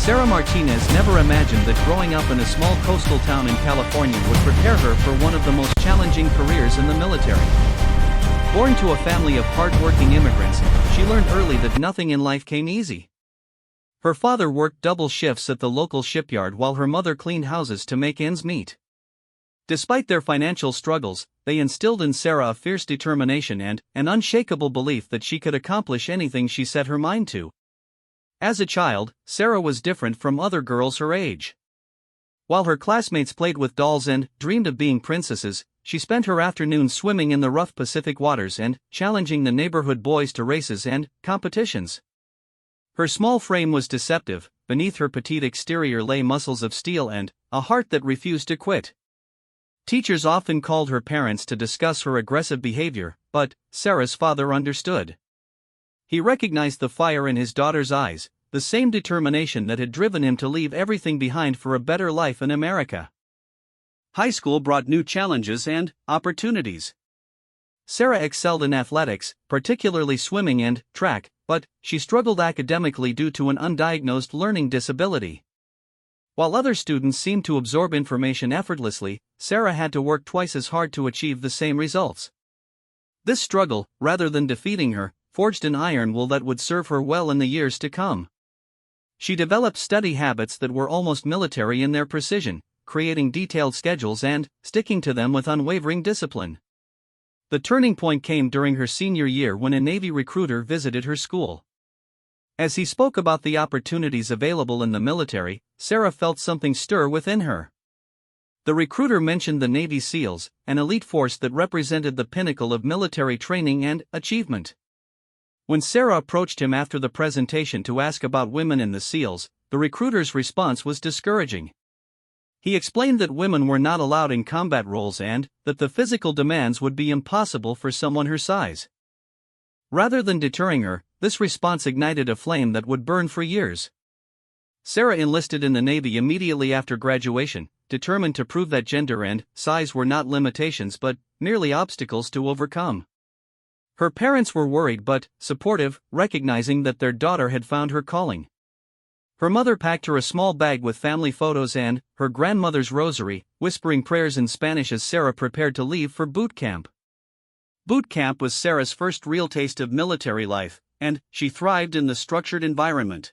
Sarah Martinez never imagined that growing up in a small coastal town in California would prepare her for one of the most challenging careers in the military. Born to a family of hard-working immigrants, she learned early that nothing in life came easy. Her father worked double shifts at the local shipyard while her mother cleaned houses to make ends meet. Despite their financial struggles, they instilled in Sarah a fierce determination and an unshakable belief that she could accomplish anything she set her mind to. As a child, Sarah was different from other girls her age. While her classmates played with dolls and dreamed of being princesses, she spent her afternoons swimming in the rough Pacific waters and challenging the neighborhood boys to races and competitions. Her small frame was deceptive, beneath her petite exterior lay muscles of steel and a heart that refused to quit. Teachers often called her parents to discuss her aggressive behavior, but Sarah's father understood. He recognized the fire in his daughter's eyes, the same determination that had driven him to leave everything behind for a better life in America. High school brought new challenges and opportunities. Sarah excelled in athletics, particularly swimming and track, but she struggled academically due to an undiagnosed learning disability. While other students seemed to absorb information effortlessly, Sarah had to work twice as hard to achieve the same results. This struggle, rather than defeating her, forged an iron will that would serve her well in the years to come. She developed study habits that were almost military in their precision, creating detailed schedules and sticking to them with unwavering discipline. The turning point came during her senior year when a Navy recruiter visited her school. As he spoke about the opportunities available in the military, Sarah felt something stir within her. The recruiter mentioned the Navy SEALs, an elite force that represented the pinnacle of military training and achievement. When Sarah approached him after the presentation to ask about women in the SEALs, the recruiter's response was discouraging. He explained that women were not allowed in combat roles and that the physical demands would be impossible for someone her size. Rather than deterring her, this response ignited a flame that would burn for years. Sarah enlisted in the Navy immediately after graduation, determined to prove that gender and size were not limitations but merely obstacles to overcome. Her parents were worried but supportive, recognizing that their daughter had found her calling. Her mother packed her a small bag with family photos and her grandmother's rosary, whispering prayers in Spanish as Sarah prepared to leave for boot camp. Boot camp was Sarah's first real taste of military life, and she thrived in the structured environment.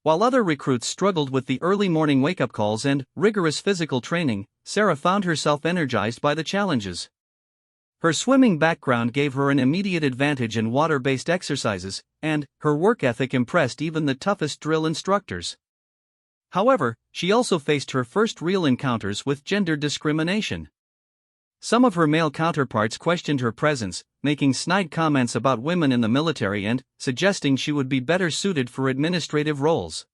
While other recruits struggled with the early morning wake-up calls and rigorous physical training, Sarah found herself energized by the challenges. Her swimming background gave her an immediate advantage in water-based exercises, and her work ethic impressed even the toughest drill instructors. However, she also faced her first real encounters with gender discrimination. Some of her male counterparts questioned her presence, making snide comments about women in the military and suggesting she would be better suited for administrative roles.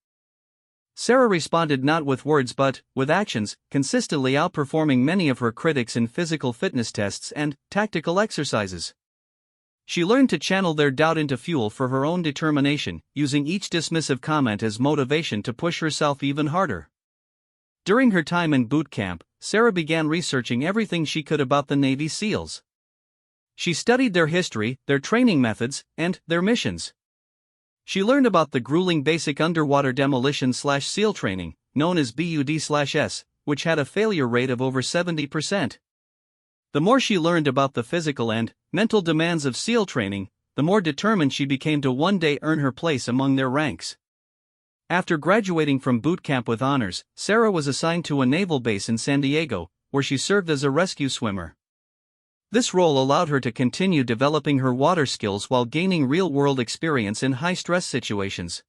Sarah responded not with words but with actions, consistently outperforming many of her critics in physical fitness tests and tactical exercises. She learned to channel their doubt into fuel for her own determination, using each dismissive comment as motivation to push herself even harder. During her time in boot camp, Sarah began researching everything she could about the Navy SEALs. She studied their history, their training methods, and their missions. She learned about the grueling basic underwater demolition/SEAL training, known as BUD/S, which had a failure rate of over 70%. The more she learned about the physical and mental demands of SEAL training, the more determined she became to one day earn her place among their ranks. After graduating from boot camp with honors, Sarah was assigned to a naval base in San Diego, where she served as a rescue swimmer. This role allowed her to continue developing her water skills while gaining real-world experience in high-stress situations.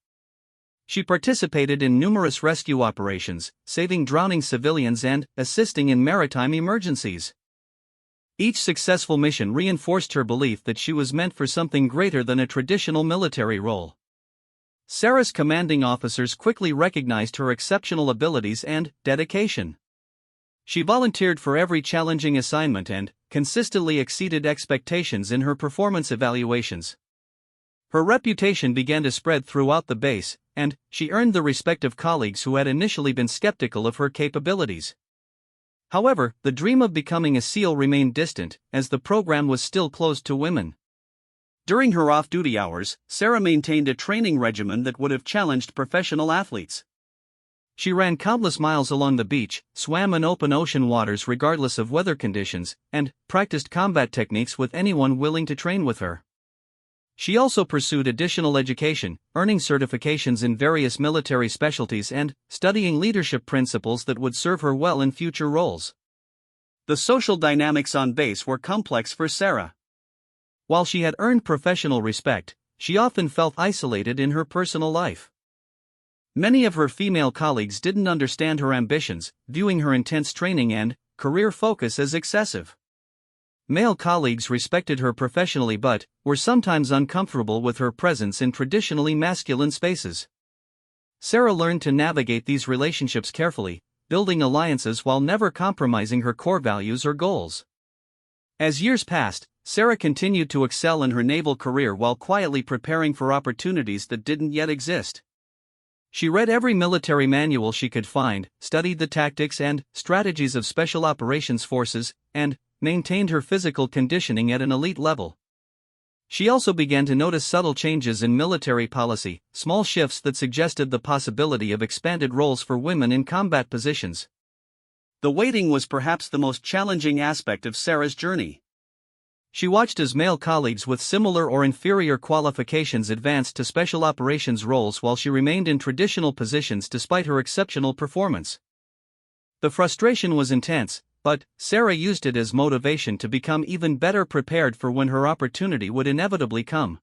She participated in numerous rescue operations, saving drowning civilians and assisting in maritime emergencies. Each successful mission reinforced her belief that she was meant for something greater than a traditional military role. Sarah's commanding officers quickly recognized her exceptional abilities and dedication. She volunteered for every challenging assignment and consistently exceeded expectations in her performance evaluations. Her reputation began to spread throughout the base, and she earned the respect of colleagues who had initially been skeptical of her capabilities. However, the dream of becoming a SEAL remained distant, as the program was still closed to women. During her off-duty hours, Sarah maintained a training regimen that would have challenged professional athletes. She ran countless miles along the beach, swam in open ocean waters regardless of weather conditions, and practiced combat techniques with anyone willing to train with her. She also pursued additional education, earning certifications in various military specialties and studying leadership principles that would serve her well in future roles. The social dynamics on base were complex for Sarah. While she had earned professional respect, she often felt isolated in her personal life. Many of her female colleagues didn't understand her ambitions, viewing her intense training and career focus as excessive. Male colleagues respected her professionally but were sometimes uncomfortable with her presence in traditionally masculine spaces. Sarah learned to navigate these relationships carefully, building alliances while never compromising her core values or goals. As years passed, Sarah continued to excel in her naval career while quietly preparing for opportunities that didn't yet exist. She read every military manual she could find, studied the tactics and strategies of special operations forces, and maintained her physical conditioning at an elite level. She also began to notice subtle changes in military policy, small shifts that suggested the possibility of expanded roles for women in combat positions. The waiting was perhaps the most challenging aspect of Sarah's journey. She watched as male colleagues with similar or inferior qualifications advanced to special operations roles while she remained in traditional positions despite her exceptional performance. The frustration was intense, but Sarah used it as motivation to become even better prepared for when her opportunity would inevitably come.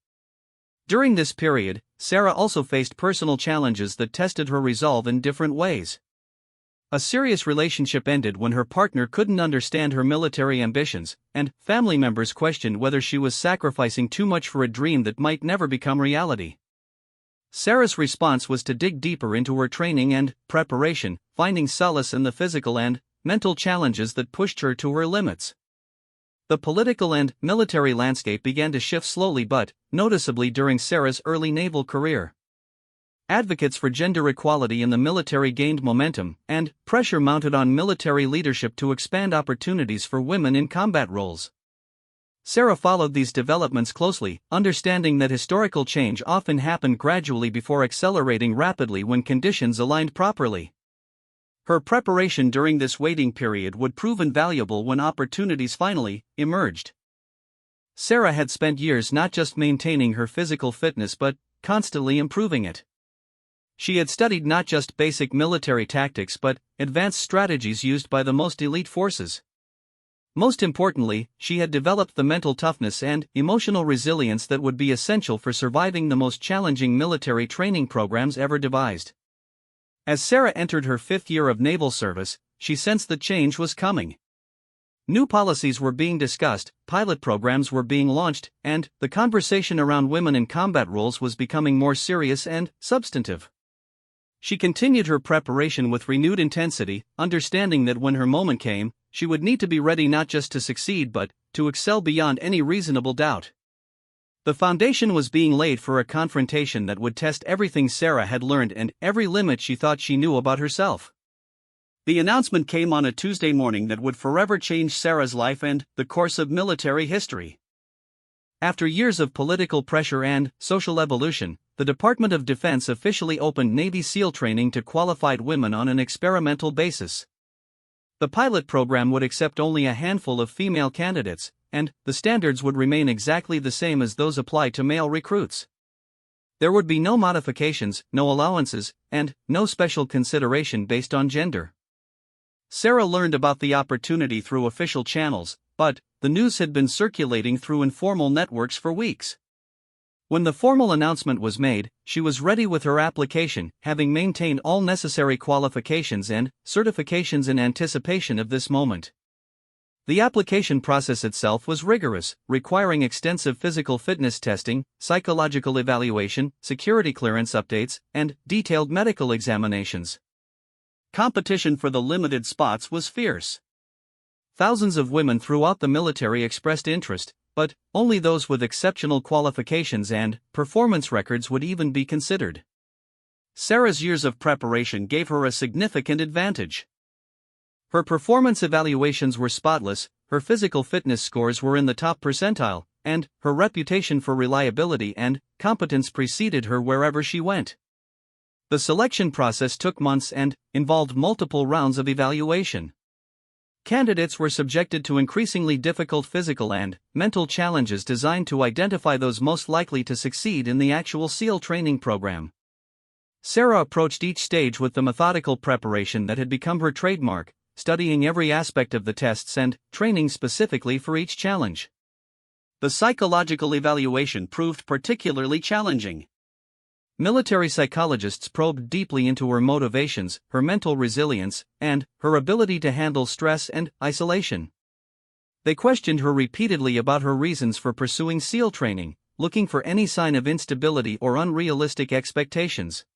During this period, Sarah also faced personal challenges that tested her resolve in different ways. A serious relationship ended when her partner couldn't understand her military ambitions, and family members questioned whether she was sacrificing too much for a dream that might never become reality. Sarah's response was to dig deeper into her training and preparation, finding solace in the physical and mental challenges that pushed her to her limits. The political and military landscape began to shift slowly but noticeably during Sarah's early naval career. Advocates for gender equality in the military gained momentum, and pressure mounted on military leadership to expand opportunities for women in combat roles. Sarah followed these developments closely, understanding that historical change often happened gradually before accelerating rapidly when conditions aligned properly. Her preparation during this waiting period would prove invaluable when opportunities finally emerged. Sarah had spent years not just maintaining her physical fitness but constantly improving it. She had studied not just basic military tactics but advanced strategies used by the most elite forces. Most importantly, she had developed the mental toughness and emotional resilience that would be essential for surviving the most challenging military training programs ever devised. As Sarah entered her 5th year of naval service, she sensed that change was coming. New policies were being discussed, pilot programs were being launched, and the conversation around women in combat roles was becoming more serious and substantive. She continued her preparation with renewed intensity, understanding that when her moment came, she would need to be ready not just to succeed but to excel beyond any reasonable doubt. The foundation was being laid for a confrontation that would test everything Sarah had learned and every limit she thought she knew about herself. The announcement came on a Tuesday morning that would forever change Sarah's life and the course of military history. After years of political pressure and social evolution, the Department of Defense officially opened Navy SEAL training to qualified women on an experimental basis. The pilot program would accept only a handful of female candidates, and the standards would remain exactly the same as those applied to male recruits. There would be no modifications, no allowances, and no special consideration based on gender. Sarah learned about the opportunity through official channels, but the news had been circulating through informal networks for weeks. When the formal announcement was made, she was ready with her application, having maintained all necessary qualifications and certifications in anticipation of this moment. The application process itself was rigorous, requiring extensive physical fitness testing, psychological evaluation, security clearance updates, and detailed medical examinations. Competition for the limited spots was fierce. Thousands of women throughout the military expressed interest, but only those with exceptional qualifications and performance records would even be considered. Sarah's years of preparation gave her a significant advantage. Her performance evaluations were spotless, her physical fitness scores were in the top percentile, and her reputation for reliability and competence preceded her wherever she went. The selection process took months and involved multiple rounds of evaluation. Candidates were subjected to increasingly difficult physical and mental challenges designed to identify those most likely to succeed in the actual SEAL training program. Sarah approached each stage with the methodical preparation that had become her trademark, studying every aspect of the tests and training specifically for each challenge. The psychological evaluation proved particularly challenging. Military psychologists probed deeply into her motivations, her mental resilience, and her ability to handle stress and isolation. They questioned her repeatedly about her reasons for pursuing SEAL training, looking for any sign of instability or unrealistic expectations.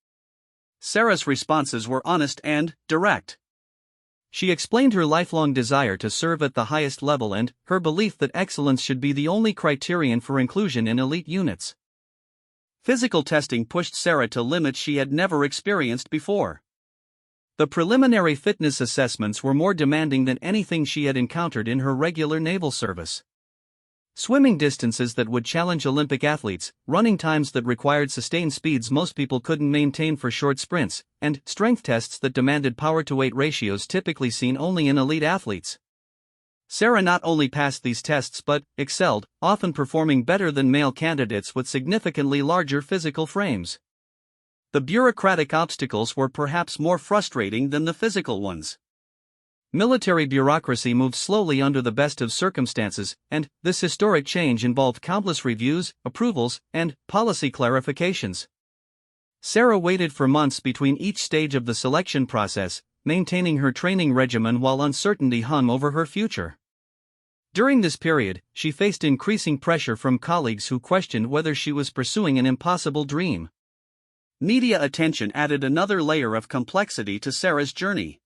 Sarah's responses were honest and direct. She explained her lifelong desire to serve at the highest level and her belief that excellence should be the only criterion for inclusion in elite units. Physical testing pushed Sarah to limits she had never experienced before. The preliminary fitness assessments were more demanding than anything she had encountered in her regular naval service. Swimming distances that would challenge Olympic athletes, running times that required sustained speeds most people couldn't maintain for short sprints, and strength tests that demanded power-to-weight ratios typically seen only in elite athletes. Sarah not only passed these tests but excelled, often performing better than male candidates with significantly larger physical frames. The bureaucratic obstacles were perhaps more frustrating than the physical ones. Military bureaucracy moved slowly under the best of circumstances, and this historic change involved countless reviews, approvals, and policy clarifications. Sarah waited for months between each stage of the selection process, maintaining her training regimen while uncertainty hung over her future. During this period, she faced increasing pressure from colleagues who questioned whether she was pursuing an impossible dream. Media attention added another layer of complexity to Sarah's journey.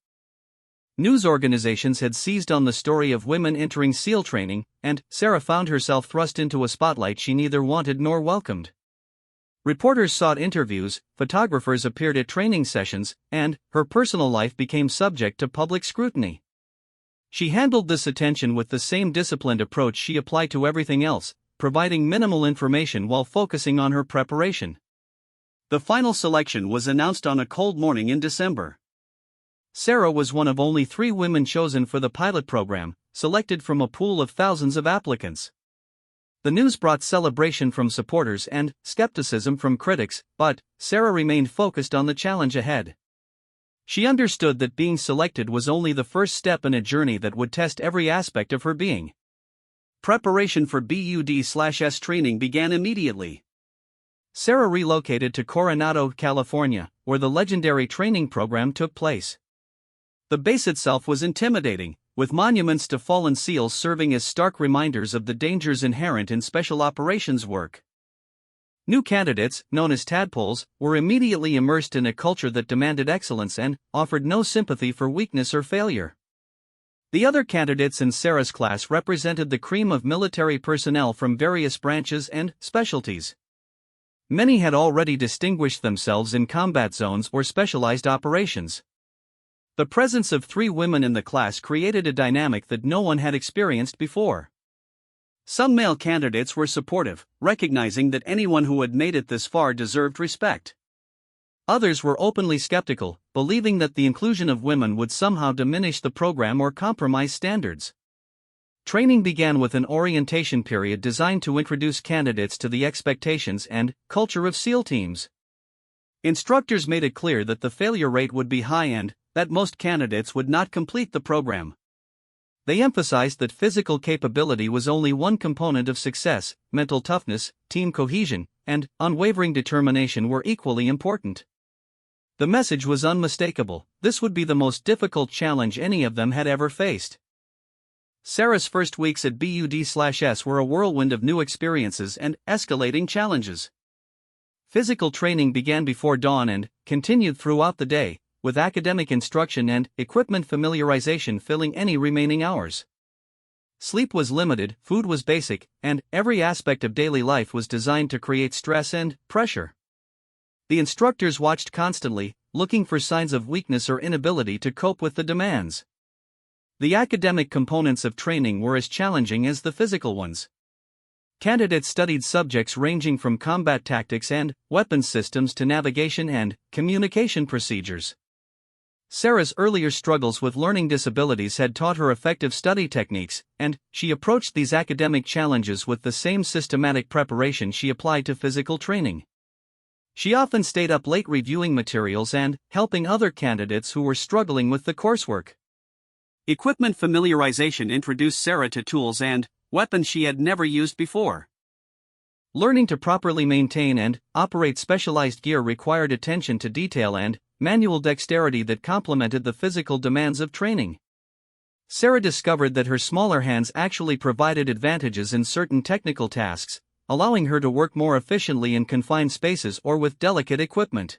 News organizations had seized on the story of women entering SEAL training, and Sarah found herself thrust into a spotlight she neither wanted nor welcomed. Reporters sought interviews, photographers appeared at training sessions, and her personal life became subject to public scrutiny. She handled this attention with the same disciplined approach she applied to everything else, providing minimal information while focusing on her preparation. The final selection was announced on a cold morning in December. Sarah was one of only 3 women chosen for the pilot program, selected from a pool of thousands of applicants. The news brought celebration from supporters and skepticism from critics, but Sarah remained focused on the challenge ahead. She understood that being selected was only the first step in a journey that would test every aspect of her being. Preparation for BUD/S training began immediately. Sarah relocated to Coronado, California, where the legendary training program took place. The base itself was intimidating, with monuments to fallen SEALs serving as stark reminders of the dangers inherent in special operations work. New candidates, known as tadpoles, were immediately immersed in a culture that demanded excellence and offered no sympathy for weakness or failure. The other candidates in Sarah's class represented the cream of military personnel from various branches and specialties. Many had already distinguished themselves in combat zones or specialized operations. The presence of 3 women in the class created a dynamic that no one had experienced before. Some male candidates were supportive, recognizing that anyone who had made it this far deserved respect. Others were openly skeptical, believing that the inclusion of women would somehow diminish the program or compromise standards. Training began with an orientation period designed to introduce candidates to the expectations and culture of SEAL teams. Instructors made it clear that the failure rate would be high and that most candidates would not complete the program. They emphasized that physical capability was only one component of success. Mental toughness, team cohesion, and unwavering determination were equally important. The message was unmistakable: this would be the most difficult challenge any of them had ever faced. Sarah's first weeks at BUD/S were a whirlwind of new experiences and escalating challenges. Physical training began before dawn and continued throughout the day, with academic instruction and equipment familiarization filling any remaining hours. Sleep was limited, food was basic, and every aspect of daily life was designed to create stress and pressure. The instructors watched constantly, looking for signs of weakness or inability to cope with the demands. The academic components of training were as challenging as the physical ones. Candidates studied subjects ranging from combat tactics and weapons systems to navigation and communication procedures. Sarah's earlier struggles with learning disabilities had taught her effective study techniques, and she approached these academic challenges with the same systematic preparation she applied to physical training. She often stayed up late reviewing materials and helping other candidates who were struggling with the coursework. Equipment familiarization introduced Sarah to tools and weapons she had never used before. Learning to properly maintain and operate specialized gear required attention to detail and manual dexterity that complemented the physical demands of training. Sarah discovered that her smaller hands actually provided advantages in certain technical tasks, allowing her to work more efficiently in confined spaces or with delicate equipment.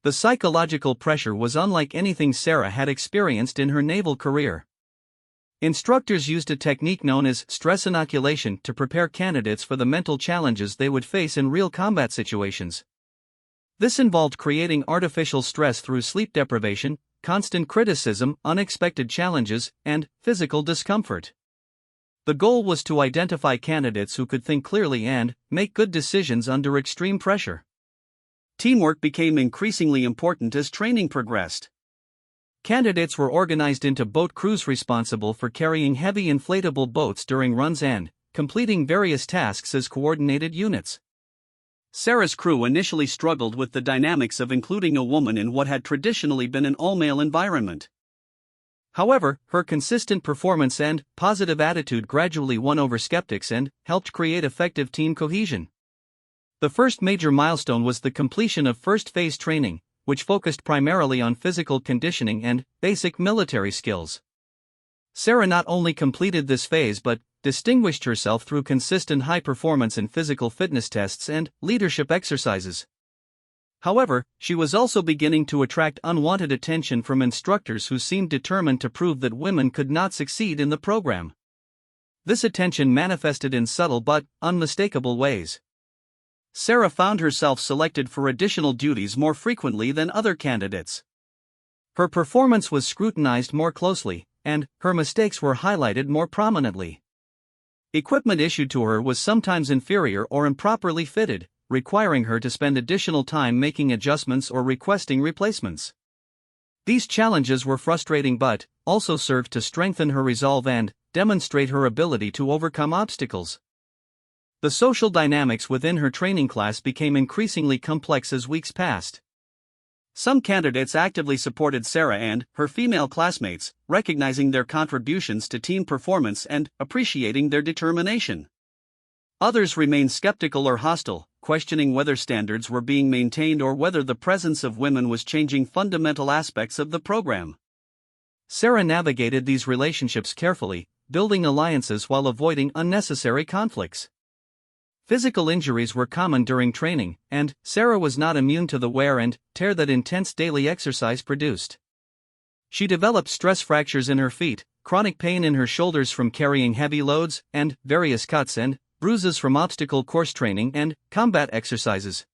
The psychological pressure was unlike anything Sarah had experienced in her naval career. Instructors used a technique known as stress inoculation to prepare candidates for the mental challenges they would face in real combat situations. This involved creating artificial stress through sleep deprivation, constant criticism, unexpected challenges, and physical discomfort. The goal was to identify candidates who could think clearly and make good decisions under extreme pressure. Teamwork became increasingly important as training progressed. Candidates were organized into boat crews responsible for carrying heavy inflatable boats during runs and completing various tasks as coordinated units. Sarah's crew initially struggled with the dynamics of including a woman in what had traditionally been an all-male environment. However, her consistent performance and positive attitude gradually won over skeptics and helped create effective team cohesion. The first major milestone was the completion of first phase training, which focused primarily on physical conditioning and basic military skills. Sarah not only completed this phase but distinguished herself through consistent high performance in physical fitness tests and leadership exercises. However, she was also beginning to attract unwanted attention from instructors who seemed determined to prove that women could not succeed in the program. This attention manifested in subtle but unmistakable ways. Sarah found herself selected for additional duties more frequently than other candidates. Her performance was scrutinized more closely, and her mistakes were highlighted more prominently. Equipment issued to her was sometimes inferior or improperly fitted, requiring her to spend additional time making adjustments or requesting replacements. These challenges were frustrating but also served to strengthen her resolve and demonstrate her ability to overcome obstacles. The social dynamics within her training class became increasingly complex as weeks passed. Some candidates actively supported Sarah and her female classmates, recognizing their contributions to team performance and appreciating their determination. Others remained skeptical or hostile, questioning whether standards were being maintained or whether the presence of women was changing fundamental aspects of the program. Sarah navigated these relationships carefully, building alliances while avoiding unnecessary conflicts. Physical injuries were common during training, and Sarah was not immune to the wear and tear that intense daily exercise produced. She developed stress fractures in her feet, chronic pain in her shoulders from carrying heavy loads, and various cuts and bruises from obstacle course training and combat exercises.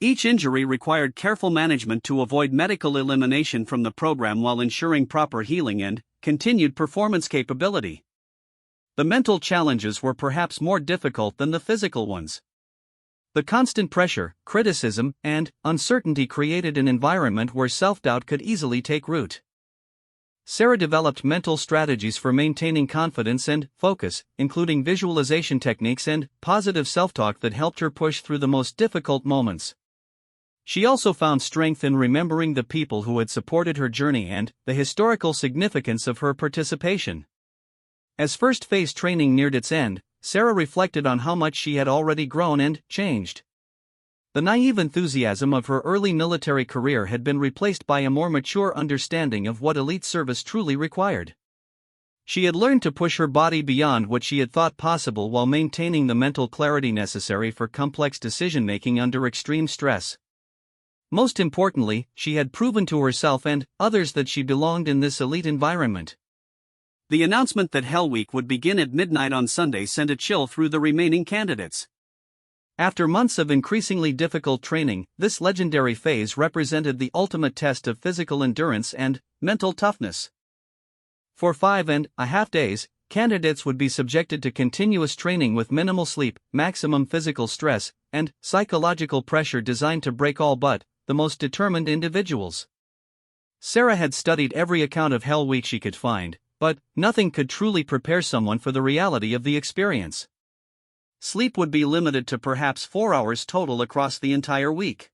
Each injury required careful management to avoid medical elimination from the program while ensuring proper healing and continued performance capability. The mental challenges were perhaps more difficult than the physical ones. The constant pressure, criticism, and uncertainty created an environment where self-doubt could easily take root. Sarah developed mental strategies for maintaining confidence and focus, including visualization techniques and positive self-talk that helped her push through the most difficult moments. She also found strength in remembering the people who had supported her journey and the historical significance of her participation. As first phase training neared its end, Sarah reflected on how much she had already grown and changed. The naive enthusiasm of her early military career had been replaced by a more mature understanding of what elite service truly required. She had learned to push her body beyond what she had thought possible while maintaining the mental clarity necessary for complex decision-making under extreme stress. Most importantly, she had proven to herself and others that she belonged in this elite environment. The announcement that Hell Week would begin at midnight on Sunday sent a chill through the remaining candidates. After months of increasingly difficult training, this legendary phase represented the ultimate test of physical endurance and mental toughness. For 5.5 days, candidates would be subjected to continuous training with minimal sleep, maximum physical stress, and psychological pressure designed to break all but the most determined individuals. Sarah had studied every account of Hell Week she could find, but nothing could truly prepare someone for the reality of the experience. Sleep would be limited to perhaps 4 hours total across the entire week.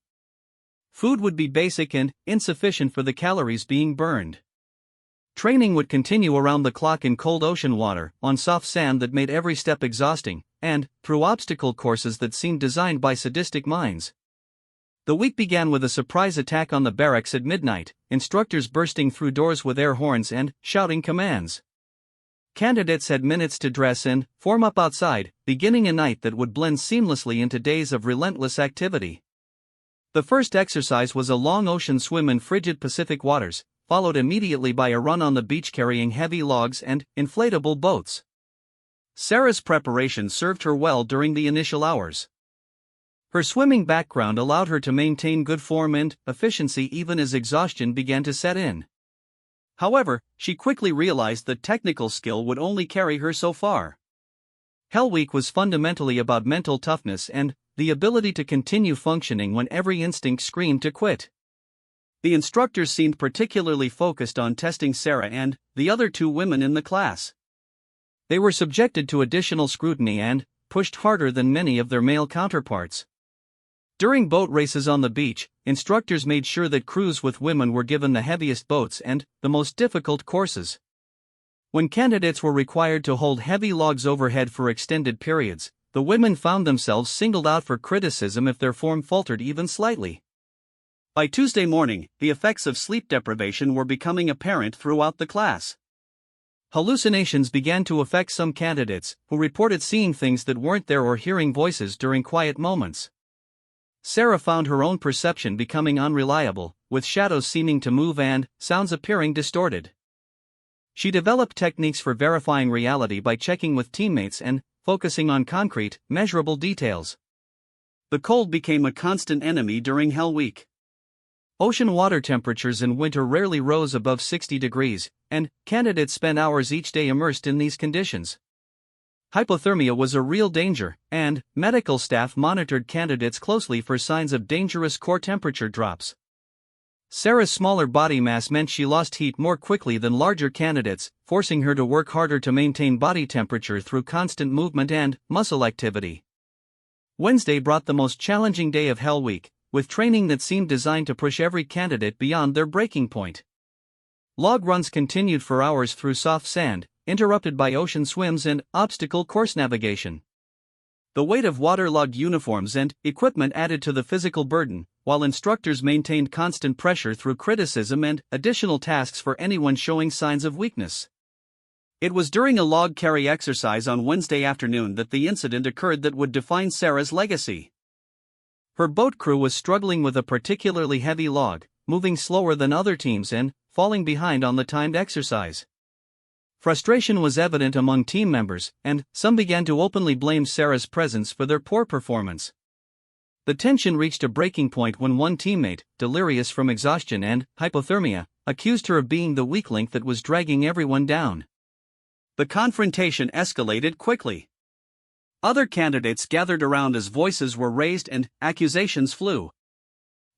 Food would be basic and insufficient for the calories being burned. Training would continue around the clock in cold ocean water, on soft sand that made every step exhausting, and through obstacle courses that seemed designed by sadistic minds. The week began with a surprise attack on the barracks at midnight, instructors bursting through doors with air horns and shouting commands. Candidates had minutes to dress and form up outside, beginning a night that would blend seamlessly into days of relentless activity. The first exercise was a long ocean swim in frigid Pacific waters, followed immediately by a run on the beach carrying heavy logs and inflatable boats. Sarah's preparation served her well during the initial hours. Her swimming background allowed her to maintain good form and efficiency even as exhaustion began to set in. However, she quickly realized that technical skill would only carry her so far. Hell Week was fundamentally about mental toughness and the ability to continue functioning when every instinct screamed to quit. The instructors seemed particularly focused on testing Sarah and the other 2 women in the class. They were subjected to additional scrutiny and pushed harder than many of their male counterparts. During boat races on the beach, instructors made sure that crews with women were given the heaviest boats and the most difficult courses. When candidates were required to hold heavy logs overhead for extended periods, the women found themselves singled out for criticism if their form faltered even slightly. By Tuesday morning, the effects of sleep deprivation were becoming apparent throughout the class. Hallucinations began to affect some candidates, who reported seeing things that weren't there or hearing voices during quiet moments. Sarah found her own perception becoming unreliable, with shadows seeming to move and sounds appearing distorted. She developed techniques for verifying reality by checking with teammates and focusing on concrete, measurable details. The cold became a constant enemy during Hell Week. Ocean water temperatures in winter rarely rose above 60 degrees, and candidates spent hours each day immersed in these conditions. Hypothermia was a real danger, and medical staff monitored candidates closely for signs of dangerous core temperature drops. Sarah's smaller body mass meant she lost heat more quickly than larger candidates, forcing her to work harder to maintain body temperature through constant movement and muscle activity. Wednesday brought the most challenging day of Hell Week, with training that seemed designed to push every candidate beyond their breaking point. Log runs continued for hours through soft sand, interrupted by ocean swims and obstacle course navigation. The weight of waterlogged uniforms and equipment added to the physical burden, while instructors maintained constant pressure through criticism and additional tasks for anyone showing signs of weakness. It was during a log carry exercise on Wednesday afternoon that the incident occurred that would define Sarah's legacy. Her boat crew was struggling with a particularly heavy log, moving slower than other teams and falling behind on the timed exercise. Frustration was evident among team members, and some began to openly blame Sarah's presence for their poor performance. The tension reached a breaking point when one teammate, delirious from exhaustion and hypothermia, accused her of being the weak link that was dragging everyone down. The confrontation escalated quickly. Other candidates gathered around as voices were raised and accusations flew.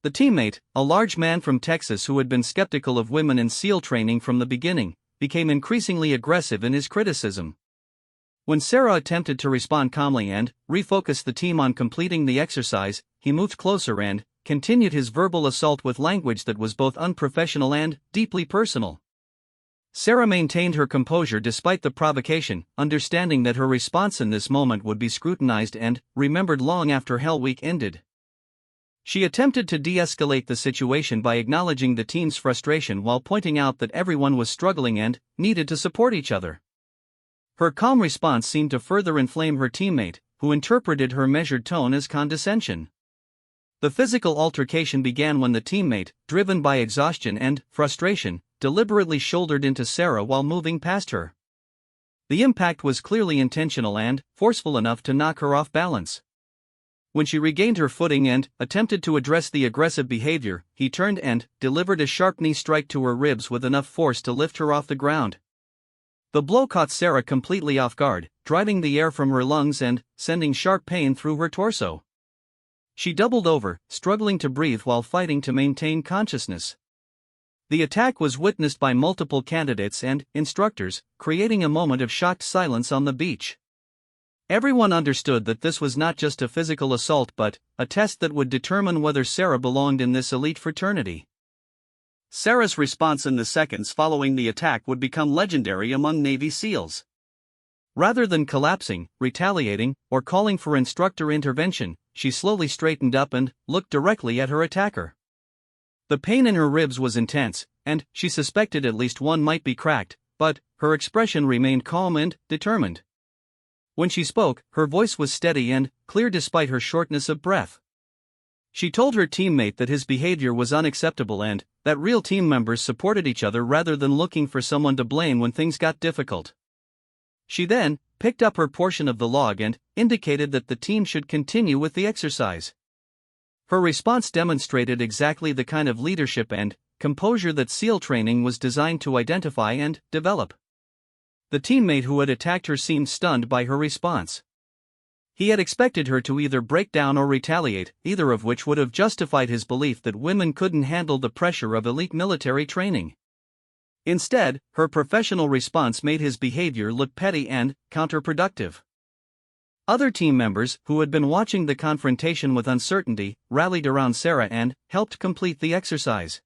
The teammate, a large man from Texas who had been skeptical of women in SEAL training from the beginning, became increasingly aggressive in his criticism. When Sarah attempted to respond calmly and refocus the team on completing the exercise, he moved closer and continued his verbal assault with language that was both unprofessional and deeply personal. Sarah maintained her composure despite the provocation, understanding that her response in this moment would be scrutinized and remembered long after Hell Week ended. She attempted to de-escalate the situation by acknowledging the team's frustration while pointing out that everyone was struggling and needed to support each other. Her calm response seemed to further inflame her teammate, who interpreted her measured tone as condescension. The physical altercation began when the teammate, driven by exhaustion and frustration, deliberately shouldered into Sarah while moving past her. The impact was clearly intentional and forceful enough to knock her off balance. When she regained her footing and attempted to address the aggressive behavior, he turned and delivered a sharp knee strike to her ribs with enough force to lift her off the ground. The blow caught Sarah completely off guard, driving the air from her lungs and sending sharp pain through her torso. She doubled over, struggling to breathe while fighting to maintain consciousness. The attack was witnessed by multiple candidates and instructors, creating a moment of shocked silence on the beach. Everyone understood that this was not just a physical assault but a test that would determine whether Sarah belonged in this elite fraternity. Sarah's response in the seconds following the attack would become legendary among Navy SEALs. Rather than collapsing, retaliating, or calling for instructor intervention, she slowly straightened up and looked directly at her attacker. The pain in her ribs was intense, and she suspected at least one might be cracked, but her expression remained calm and determined. When she spoke, her voice was steady and clear despite her shortness of breath. She told her teammate that his behavior was unacceptable and that real team members supported each other rather than looking for someone to blame when things got difficult. She then picked up her portion of the log and indicated that the team should continue with the exercise. Her response demonstrated exactly the kind of leadership and composure that SEAL training was designed to identify and develop. The teammate who had attacked her seemed stunned by her response. He had expected her to either break down or retaliate, either of which would have justified his belief that women couldn't handle the pressure of elite military training. Instead, her professional response made his behavior look petty and counterproductive. Other team members, who had been watching the confrontation with uncertainty, rallied around Sarah and helped complete the exercise.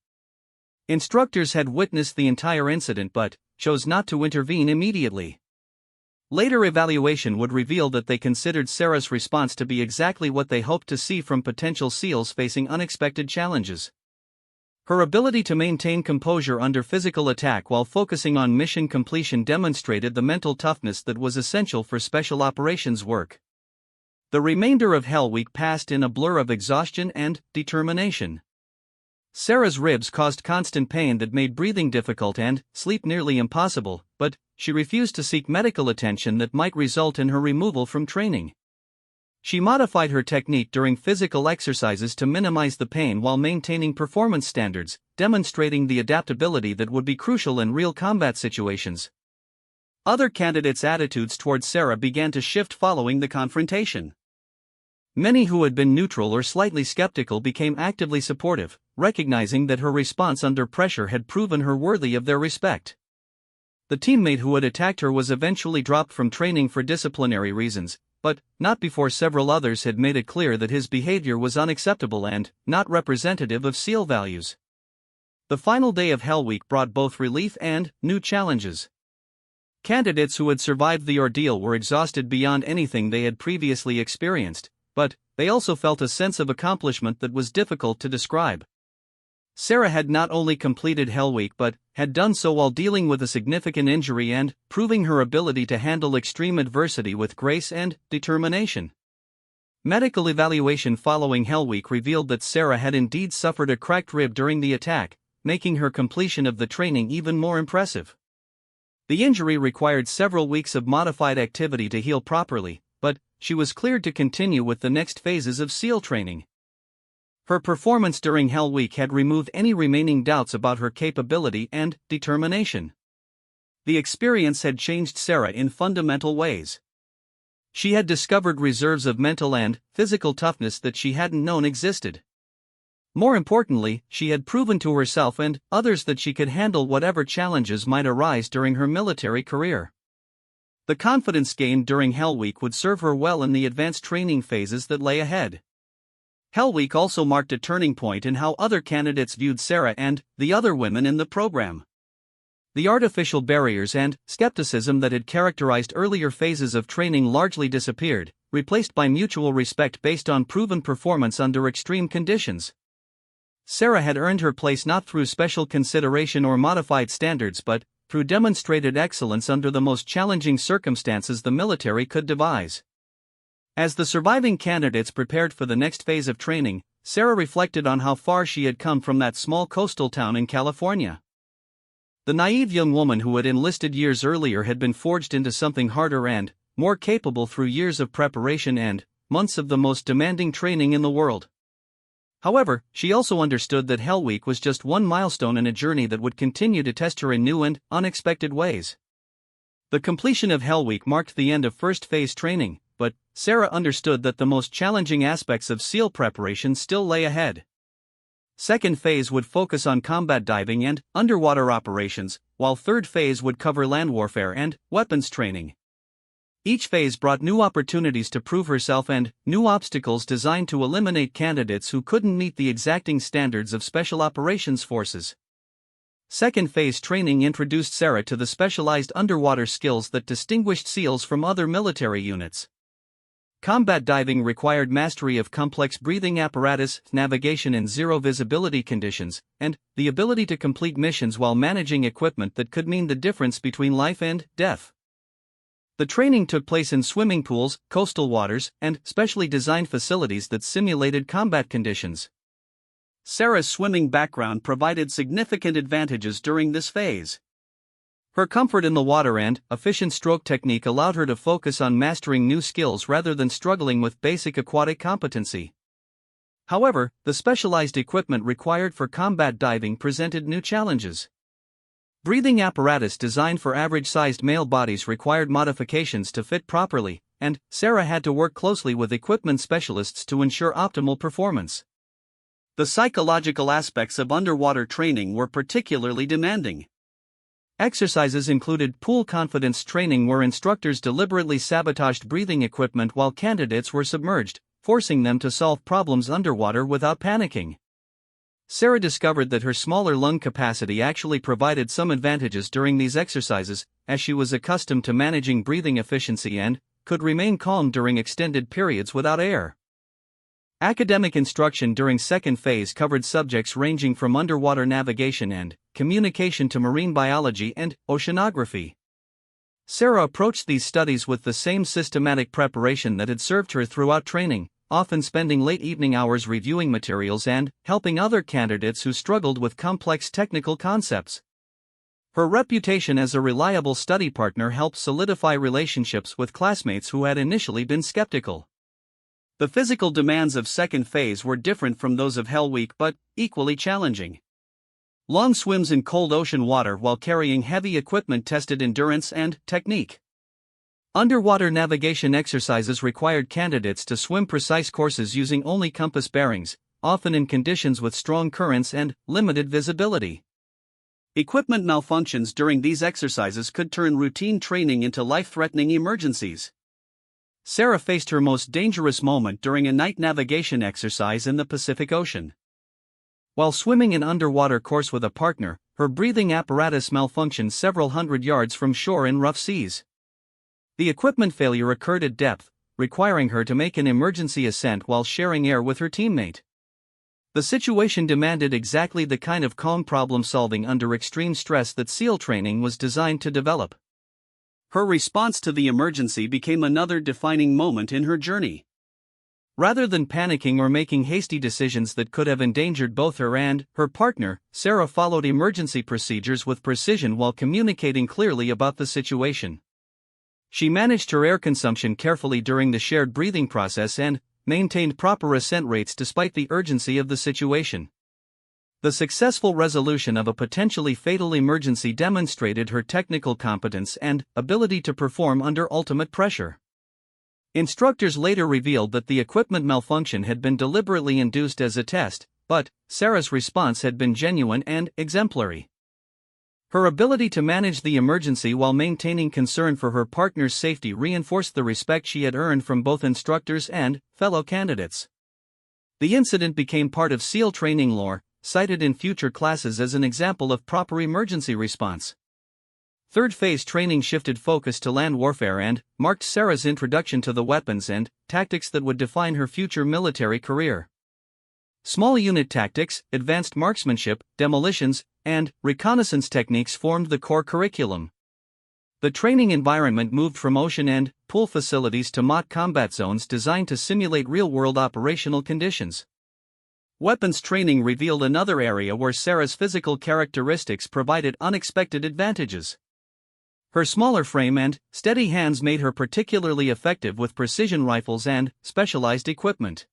Instructors had witnessed the entire incident but chose not to intervene immediately. Later evaluation would reveal that they considered Sarah's response to be exactly what they hoped to see from potential SEALs facing unexpected challenges. Her ability to maintain composure under physical attack while focusing on mission completion demonstrated the mental toughness that was essential for special operations work. The remainder of Hell Week passed in a blur of exhaustion and determination. Sarah's ribs caused constant pain that made breathing difficult and sleep nearly impossible, but she refused to seek medical attention that might result in her removal from training. She modified her technique during physical exercises to minimize the pain while maintaining performance standards, demonstrating the adaptability that would be crucial in real combat situations. Other candidates' attitudes towards Sarah began to shift following the confrontation. Many who had been neutral or slightly skeptical became actively supportive, recognizing that her response under pressure had proven her worthy of their respect. The teammate who had attacked her was eventually dropped from training for disciplinary reasons, but not before several others had made it clear that his behavior was unacceptable and not representative of SEAL values. The final day of Hell Week brought both relief and new challenges. Candidates who had survived the ordeal were exhausted beyond anything they had previously experienced, but they also felt a sense of accomplishment that was difficult to describe. Sarah had not only completed Hell Week but had done so while dealing with a significant injury and proving her ability to handle extreme adversity with grace and determination. Medical evaluation following Hell Week revealed that Sarah had indeed suffered a cracked rib during the attack, making her completion of the training even more impressive. The injury required several weeks of modified activity to heal properly, but she was cleared to continue with the next phases of SEAL training. Her performance during Hell Week had removed any remaining doubts about her capability and determination. The experience had changed Sarah in fundamental ways. She had discovered reserves of mental and physical toughness that she hadn't known existed. More importantly, she had proven to herself and others that she could handle whatever challenges might arise during her military career. The confidence gained during Hell Week would serve her well in the advanced training phases that lay ahead. Hell Week also marked a turning point in how other candidates viewed Sarah and the other women in the program. The artificial barriers and skepticism that had characterized earlier phases of training largely disappeared, replaced by mutual respect based on proven performance under extreme conditions. Sarah had earned her place not through special consideration or modified standards but through demonstrated excellence under the most challenging circumstances the military could devise. As the surviving candidates prepared for the next phase of training, Sarah reflected on how far she had come from that small coastal town in California. The naive young woman who had enlisted years earlier had been forged into something harder and more capable through years of preparation and months of the most demanding training in the world. However, she also understood that Hell Week was just one milestone in a journey that would continue to test her in new and unexpected ways. The completion of Hell Week marked the end of first phase training, but Sarah understood that the most challenging aspects of SEAL preparation still lay ahead. Second phase would focus on combat diving and underwater operations, while third phase would cover land warfare and weapons training. Each phase brought new opportunities to prove herself and new obstacles designed to eliminate candidates who couldn't meet the exacting standards of Special Operations Forces. Second phase training introduced Sarah to the specialized underwater skills that distinguished SEALs from other military units. Combat diving required mastery of complex breathing apparatus, navigation in zero-visibility conditions, and the ability to complete missions while managing equipment that could mean the difference between life and death. The training took place in swimming pools, coastal waters, and specially designed facilities that simulated combat conditions. Sarah's swimming background provided significant advantages during this phase. Her comfort in the water and efficient stroke technique allowed her to focus on mastering new skills rather than struggling with basic aquatic competency. However, the specialized equipment required for combat diving presented new challenges. Breathing apparatus designed for average-sized male bodies required modifications to fit properly, and Sarah had to work closely with equipment specialists to ensure optimal performance. The psychological aspects of underwater training were particularly demanding. Exercises included pool confidence training where instructors deliberately sabotaged breathing equipment while candidates were submerged, forcing them to solve problems underwater without panicking. Sarah discovered that her smaller lung capacity actually provided some advantages during these exercises, as she was accustomed to managing breathing efficiency and could remain calm during extended periods without air. Academic instruction during second phase covered subjects ranging from underwater navigation and communication to marine biology and oceanography. Sarah approached these studies with the same systematic preparation that had served her throughout training, often spending late evening hours reviewing materials and helping other candidates who struggled with complex technical concepts. Her reputation as a reliable study partner helped solidify relationships with classmates who had initially been skeptical. The physical demands of second phase were different from those of Hell Week but equally challenging. Long swims in cold ocean water while carrying heavy equipment tested endurance and technique. Underwater navigation exercises required candidates to swim precise courses using only compass bearings, often in conditions with strong currents and limited visibility. Equipment malfunctions during these exercises could turn routine training into life-threatening emergencies. Sarah faced her most dangerous moment during a night navigation exercise in the Pacific Ocean. While swimming an underwater course with a partner, her breathing apparatus malfunctioned several hundred yards from shore in rough seas. The equipment failure occurred at depth, requiring her to make an emergency ascent while sharing air with her teammate. The situation demanded exactly the kind of calm problem-solving under extreme stress that SEAL training was designed to develop. Her response to the emergency became another defining moment in her journey. Rather than panicking or making hasty decisions that could have endangered both her and her partner, Sarah followed emergency procedures with precision while communicating clearly about the situation. She managed her air consumption carefully during the shared breathing process and maintained proper ascent rates despite the urgency of the situation. The successful resolution of a potentially fatal emergency demonstrated her technical competence and ability to perform under ultimate pressure. Instructors later revealed that the equipment malfunction had been deliberately induced as a test, but Sarah's response had been genuine and exemplary. Her ability to manage the emergency while maintaining concern for her partner's safety reinforced the respect she had earned from both instructors and fellow candidates. The incident became part of SEAL training lore, cited in future classes as an example of proper emergency response. Third phase training shifted focus to land warfare and marked Sarah's introduction to the weapons and tactics that would define her future military career. Small unit tactics, advanced marksmanship, demolitions, and reconnaissance techniques formed the core curriculum. The training environment moved from ocean and pool facilities to mock combat zones designed to simulate real-world operational conditions. Weapons training revealed another area where Sarah's physical characteristics provided unexpected advantages. Her smaller frame and steady hands made her particularly effective with precision rifles and specialized equipment.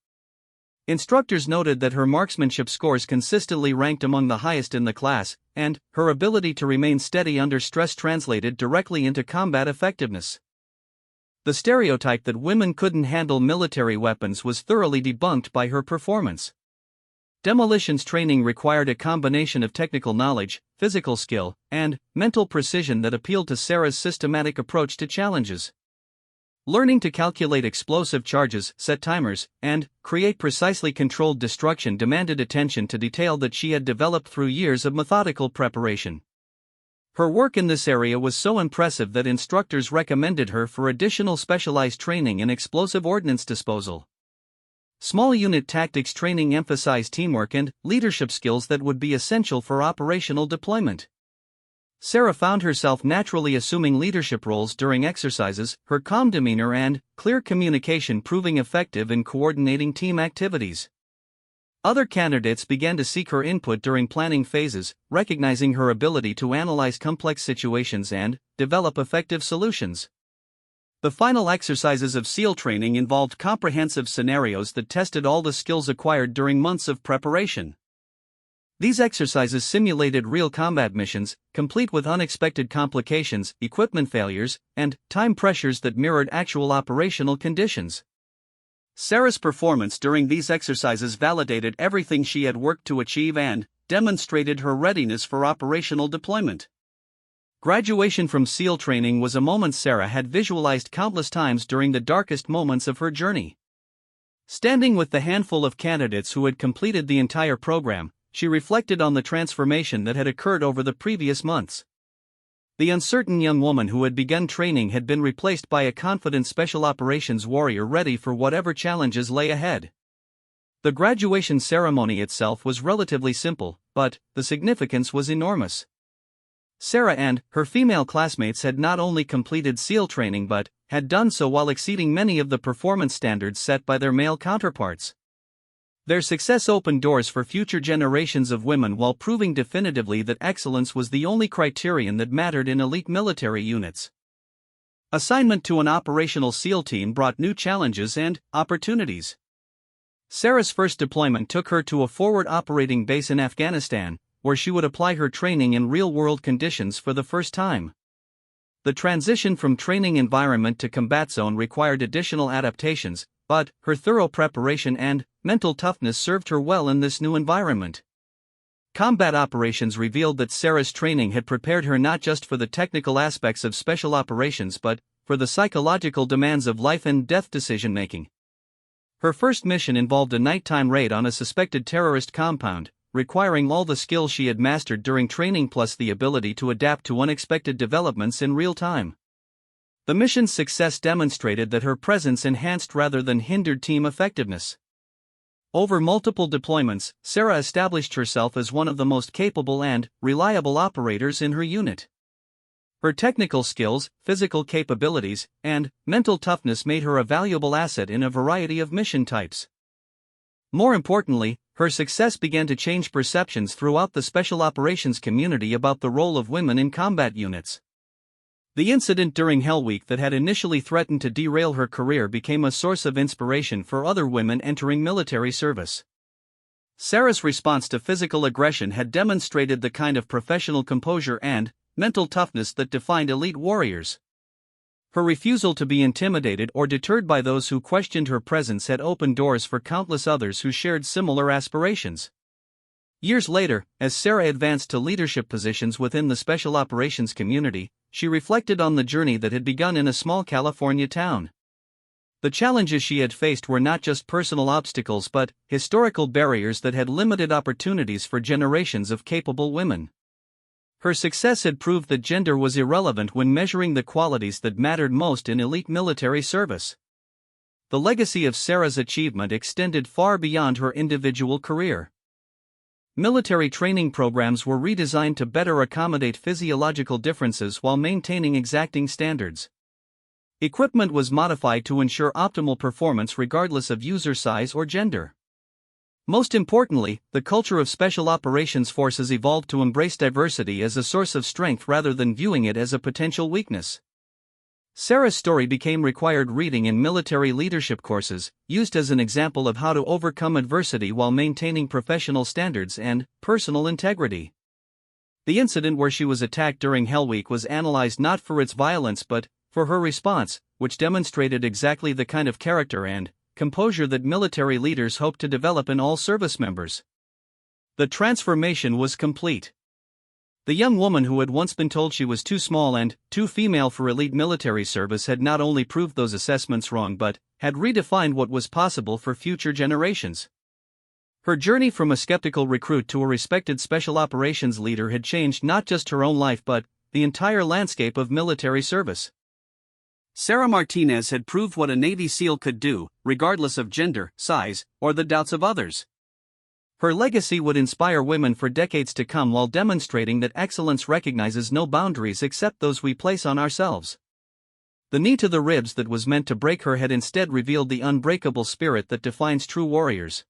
Instructors noted that her marksmanship scores consistently ranked among the highest in the class, and her ability to remain steady under stress translated directly into combat effectiveness. The stereotype that women couldn't handle military weapons was thoroughly debunked by her performance. Demolitions training required a combination of technical knowledge, physical skill, and mental precision that appealed to Sarah's systematic approach to challenges. Learning to calculate explosive charges, set timers, and create precisely controlled destruction demanded attention to detail that she had developed through years of methodical preparation. Her work in this area was so impressive that instructors recommended her for additional specialized training in explosive ordnance disposal. Small unit tactics training emphasized teamwork and leadership skills that would be essential for operational deployment. Sarah found herself naturally assuming leadership roles during exercises, her calm demeanor and clear communication proving effective in coordinating team activities. Other candidates began to seek her input during planning phases, recognizing her ability to analyze complex situations and develop effective solutions. The final exercises of SEAL training involved comprehensive scenarios that tested all the skills acquired during months of preparation. These exercises simulated real combat missions, complete with unexpected complications, equipment failures, and time pressures that mirrored actual operational conditions. Sarah's performance during these exercises validated everything she had worked to achieve and demonstrated her readiness for operational deployment. Graduation from SEAL training was a moment Sarah had visualized countless times during the darkest moments of her journey. Standing with the handful of candidates who had completed the entire program, she reflected on the transformation that had occurred over the previous months. The uncertain young woman who had begun training had been replaced by a confident special operations warrior ready for whatever challenges lay ahead. The graduation ceremony itself was relatively simple, but the significance was enormous. Sarah and her female classmates had not only completed SEAL training but had done so while exceeding many of the performance standards set by their male counterparts. Their success opened doors for future generations of women while proving definitively that excellence was the only criterion that mattered in elite military units. Assignment to an operational SEAL team brought new challenges and opportunities. Sarah's first deployment took her to a forward operating base in Afghanistan, where she would apply her training in real-world conditions for the first time. The transition from training environment to combat zone required additional adaptations, but her thorough preparation and mental toughness served her well in this new environment. Combat operations revealed that Sarah's training had prepared her not just for the technical aspects of special operations but for the psychological demands of life and death decision-making. Her first mission involved a nighttime raid on a suspected terrorist compound, requiring all the skills she had mastered during training plus the ability to adapt to unexpected developments in real time. The mission's success demonstrated that her presence enhanced rather than hindered team effectiveness. Over multiple deployments, Sarah established herself as one of the most capable and reliable operators in her unit. Her technical skills, physical capabilities, and mental toughness made her a valuable asset in a variety of mission types. More importantly, her success began to change perceptions throughout the special operations community about the role of women in combat units. The incident during Hell Week that had initially threatened to derail her career became a source of inspiration for other women entering military service. Sarah's response to physical aggression had demonstrated the kind of professional composure and mental toughness that defined elite warriors. Her refusal to be intimidated or deterred by those who questioned her presence had opened doors for countless others who shared similar aspirations. Years later, as Sarah advanced to leadership positions within the special operations community, she reflected on the journey that had begun in a small California town. The challenges she had faced were not just personal obstacles but historical barriers that had limited opportunities for generations of capable women. Her success had proved that gender was irrelevant when measuring the qualities that mattered most in elite military service. The legacy of Sarah's achievement extended far beyond her individual career. Military training programs were redesigned to better accommodate physiological differences while maintaining exacting standards. Equipment was modified to ensure optimal performance regardless of user size or gender. Most importantly, the culture of special operations forces evolved to embrace diversity as a source of strength rather than viewing it as a potential weakness. Sarah's story became required reading in military leadership courses, used as an example of how to overcome adversity while maintaining professional standards and personal integrity. The incident where she was attacked during Hell Week was analyzed not for its violence but for her response, which demonstrated exactly the kind of character and composure that military leaders hope to develop in all service members. The transformation was complete. The young woman who had once been told she was too small and too female for elite military service had not only proved those assessments wrong but had redefined what was possible for future generations. Her journey from a skeptical recruit to a respected special operations leader had changed not just her own life but the entire landscape of military service. Sarah Martinez had proved what a Navy SEAL could do, regardless of gender, size, or the doubts of others. Her legacy would inspire women for decades to come while demonstrating that excellence recognizes no boundaries except those we place on ourselves. The knee to the ribs that was meant to break her had instead revealed the unbreakable spirit that defines true warriors.